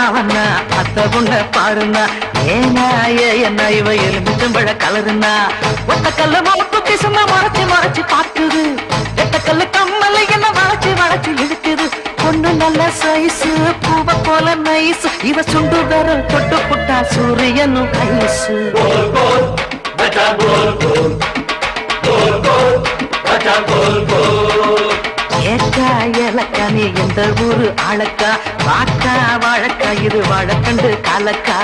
மாவண்ணா அத்த புண்ண பாருண்ணா ஏனா என்ன இவ எலுமிச்சம்பழ கலருண்ணா ஒத்த கல்லு மொத்த பேசுனா மறைச்சு மறைச்சு பாக்குது எத்த கல்லு கம்மல என்ன வளைச்சு வளைச்சு இழுக்குது பொண்ணு நல்ல சைஸு பூவ போல நைஸ் இவ சுண்டு வர தொட்டு புட்டா சூரியனும் கைசு ஏக்கா ஏலக்கா நீ எந்த ஊரு ஆளக்கா வாக்கா வாழக்கா இது வாழக்கண்டு காலக்கா